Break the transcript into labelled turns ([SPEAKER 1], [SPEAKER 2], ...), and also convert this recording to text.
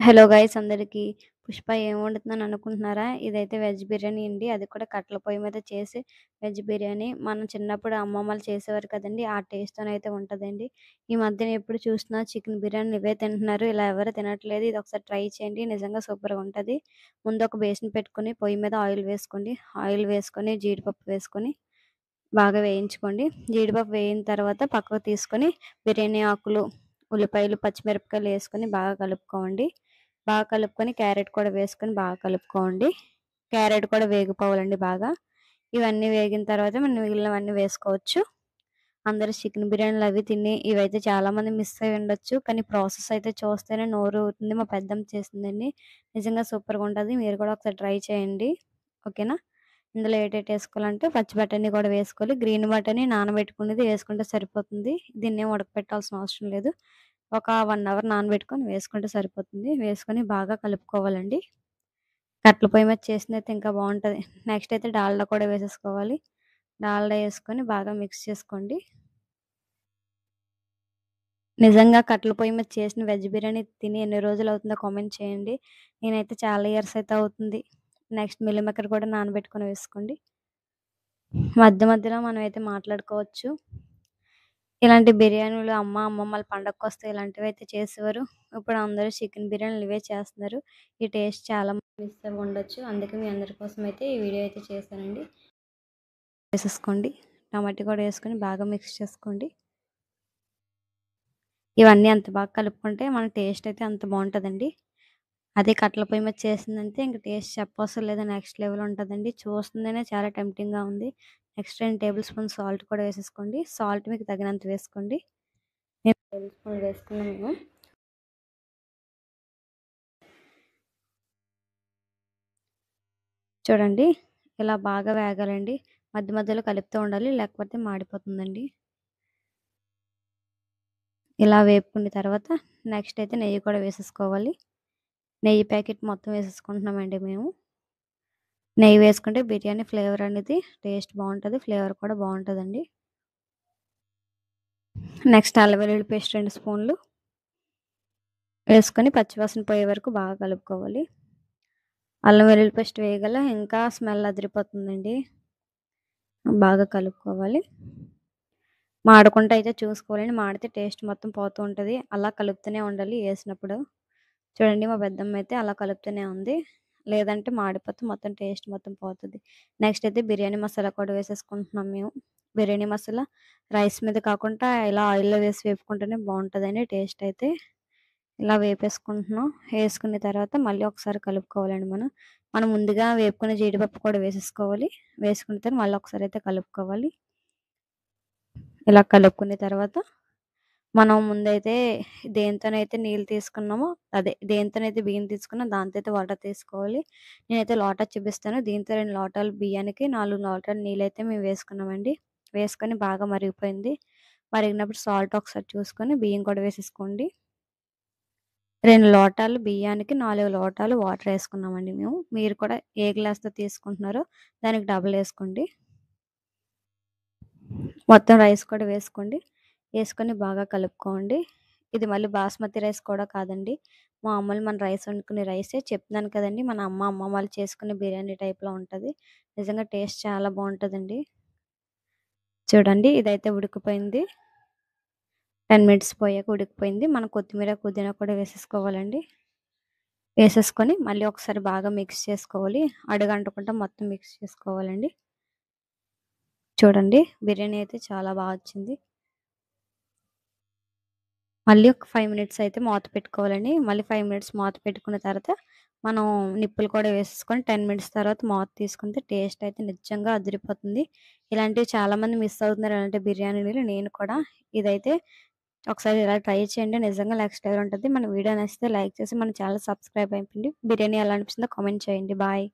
[SPEAKER 1] Hello guys అందరికి. పుష్ప ఏం వండుతున్నాను అనుకుంటున్నారా? ఇదైతే వెజ్ బిర్యానీ అండి. అది కూడా కట్టెల పొయ్యి మీద చేసే వెజ్ బిర్యానీ. మనం చిన్నప్పుడు అమ్మమ్మలు చేసేవారు కదండి, ఆ టేస్ట్‌తోనైతే ఉంటదండి. ఈ మధ్యన ఎప్పుడు చూసినా చికెన్ బిర్యానీలు ఇవే తింటున్నారు. ఇలా ఎవరు తినట్లేదు. ఇది ఒకసారి ట్రై చేయండి. నిజంగా సూపర్‌గా ఉంటది. ముందు ఒక బేసిన్ పెట్టుకొని పొయ్యి మీద ఆయిల్ వేసుకోండి. ఆయిల్ వేసుకొని జీడిపప్పు వేసుకొని బాగా వేయించుకోండి. జీడిపప్పు వేగిన తర్వాత పక్కకు తీసుకొని బిర్యానీ ఆకులు, ఉల్లిపాయలు, పచ్చిమిరపకాయలు వేసుకొని బాగా కలుపుకోండి. బాగా కలుపుకొని క్యారెట్ కూడా వేసుకొని బాగా కలుపుకోండి. క్యారెట్ కూడా వేగిపోవాలండి బాగా. ఇవన్నీ వేగిన తర్వాత మనం మిగిలినవన్నీ వేసుకోవచ్చు. అందరూ చికెన్ బిర్యానీలు అవి తిని ఇవైతే చాలామంది మిస్ అయ్యి ఉండొచ్చు. కానీ ప్రాసెస్ అయితే చూస్తేనే నోరు ఊరుతుంది. మా పెద్దమ్మ చేసిందండి. నిజంగా సూపర్‌గా ఉంటది. మీరు కూడా ఒకసారి ట్రై చేయండి. ఓకేనా? ఇందులో ఏటేటి ఏసుకోవాలంటే పచ్చి బఠాణీ కూడా వేసుకోవాలి. గ్రీన్ బఠాణీ నానబెట్టుకునేది వేసుకుంటే సరిపోతుంది. దీన్నేం ఉడకపెట్టాల్సిన అవసరం లేదు. ఒక 1 అవర్ నానబెట్టుకొని వేసుకుంటే సరిపోతుంది. వేసుకొని బాగా కలుపుకోవాలండి. కట్టెల పొయ్యి మీద చేసిందైతే ఇంకా బావుంటది. నెక్స్ట్ అయితే డాల్డా కూడా వేసేసుకోవాలి. డాల్డా ఏసుకొని బాగా మిక్స్ చేసుకోండి. నిజంగా కట్టెల పొయ్యి మీద చేసిన వెజ్ బిర్యానీ తిని ఎన్ని రోజులవుతుందో కామెంట్ చేయండి. నేనైతే చాలా ఇయర్స్ అయితే అవుతుంది. నెక్స్ట్ మిల్ మేకర్ కూడా నానబెట్టుకొని వేసుకోండి. మధ్య మధ్యలో మనమైతే మాట్లాడుకోవచ్చు. ఇలాంటి బిర్యానీలు అమ్మమ్మల పండగకొస్తే ఇలాంటివైతే చేసేవారు. ఇప్పుడు అందరూ చికెన్ బిర్యానీలు ఇవే చేస్తున్నారు. ఈ టేస్ట్ చాలా మిస్ అవ్వి ఉండొచ్చు. అందుకే మీ అందరి కోసం అయితే ఈ వీడియో అయితే చేశానండి. వేసేసుకోండి. టమాటా కూడా వేసుకొని బాగా మిక్స్ చేసుకోండి. ఇవన్నీ అంత బాగా కలుపుకుంటే మన టేస్ట్ అయితే అంత బావుంటదండి. అదే కట్టెల పొయ్యి మీద చేసిందంటే ఇంక టేస్ట్ చెప్పవసరం లేదు. నెక్స్ట్ లెవెల్ ఉంటదండి. చూస్తుంటేనే చాలా టెంప్టింగ్‌గా ఉంది. నెక్స్ట్ 2 టేబుల్ స్పూన్ సాల్ట్ కూడా వేసేసుకోండి. సాల్ట్ మీకు తగినంత వేసుకోండి. మేము టేబుల్ స్పూన్ వేసుకున్నాము. చూడండి ఇలా బాగా వేగాలండి. మధ్య మధ్యలో కలుపుతూ ఉండాలి. లేకపోతే మాడిపోతుందండి. ఇలా వేపుకున్న తర్వాత నెక్స్ట్ అయితే నెయ్యి కూడా వేసేసుకోవాలి. నెయ్యి ప్యాకెట్ మొత్తం వేసేసుకుంటున్నామండి మేము. నెయ్యి వేసుకుంటే బిర్యానీ ఫ్లేవర్ అనేది టేస్ట్ బావుంటది. ఫ్లేవర్ కూడా బావుంటదండి. నెక్స్ట్ అల్లం వెల్లుల్లి పేస్ట్ 2 స్పూన్లు వేసుకొని పచ్చివాసన పోయే వరకు బాగా కలుపుకోవాలి. అల్లం వెల్లుల్లి పేస్ట్ వేయగల ఇంకా స్మెల్ అదిరిపోతుందండి. బాగా కలుపుకోవాలి. మాడకుండా అయితే చూసుకోవాలండి. మాడితే టేస్ట్ మొత్తం పోతూ ఉంటది. అలా కలుపుతూనే ఉండాలి ఏసినప్పుడు. చూడండి మా పెద్దమ్మ అయితే అలా కలుపుతూనే ఉంది. లేదంటే మాడిపోతే మొత్తం టేస్ట్ మొత్తం పోతది. నెక్స్ట్ అయితే బిర్యానీ మసాలా కూడా వేసేసుకుంటున్నాం మేము. బిర్యానీ మసాలా రైస్ మీద కాకుండా ఇలా ఆయిల్‌లో వేసి వేపుకుంటేనే బావుంటదండి టేస్ట్ అయితే. ఇలా వేపేసుకుంటున్నాం. వేసుకున్న తర్వాత మళ్ళీ ఒకసారి కలుపుకోవాలండి మనం. మనం ముందుగా వేపుకున్న జీడిపప్పు కూడా వేసేసుకోవాలి. వేసుకున్న తర్వాత మళ్ళీ ఒకసారి అయితే కలుపుకోవాలి. ఇలా కలుపుకున్న తర్వాత మనం ముందైతే దేనితోనైతే నీళ్ళు తీసుకున్నామో దేనితోనైతే బియ్యం తీసుకున్నామో దాంతో అయితే వాటర్ తీసుకోవాలి. నేనైతే లోటా చూపిస్తాను. దీంతో 2 లోటాలు బియ్యానికి 4 లోటాలు నీళ్ళైతే మేము వేసుకున్నామండి. వేసుకొని బాగా మరిగిపోయింది. మరిగినప్పుడు సాల్ట్ ఒకసారి చూసుకొని బియ్యం కూడా వేసేసుకోండి. 2 లోటాలు బియ్యానికి 4 లోటాలు వాటర్ ఏసుకున్నామండి మేము. మీరు కూడా ఏ గ్లాస్‌తో తీసుకుంటున్నారో దానికి డబుల్ ఏసుకోండి. మొత్తం రైస్ కూడా వేసుకోండి. ఏసుకొని బాగా కలుపుకోండి. ఇది మళ్ళీ బాస్మతి రైస్ కూడా కాదండి. మామూలు మన రైస్ వండుకునే రైసే. చెప్తున్నాను కదండీ! మన అమ్మమ్మలు చేసుకునే బిర్యానీ టైప్‌లో ఉంటది. నిజంగా టేస్ట్ చాలా బావుంటదండి. చూడండి ఇదైతే ఉడికిపోయింది. 10 మినిట్స్ పోయాక ఉడికిపోయింది. మనం కొత్తిమీర, పుదీనా కూడా వేసేసుకోవాలండి. వేసేసుకొని మళ్ళీ ఒకసారి బాగా మిక్స్ చేసుకోవాలి. అడుగంటకుండా మొత్తం మిక్స్ చేసుకోవాలండి. చూడండి బిర్యానీ అయితే చాలా బా వచ్చింది. మళ్ళీ ఒక 5 మినిట్స్ అయితే మూత పెట్టుకోవాలండి. మళ్ళీ 5 మినిట్స్ మూత పెట్టుకున్న తర్వాత మనం నిప్పులు కూడా వేసేసుకొని 10 మినిట్స్ తర్వాత మూత తీసుకుంటే టేస్ట్ అయితే నిజంగా అదిరిపోతుంది. ఇలాంటివి చాలామంది మిస్ అవుతున్నారు ఇలాంటి బిర్యానీలు. నేను కూడా ఇదైతే ఒకసారి ఇలా ట్రై చేయండి. నిజంగా నెక్స్ట్ లెవెల్ ఉంటది. మన వీడియో నచ్చితే లైక్ చేసి మన ఛానెల్ సబ్స్క్రైబ్ అయిపోండి. బిర్యానీ ఎలా అనిపించిందో కామెంట్ చేయండి. బాయ్.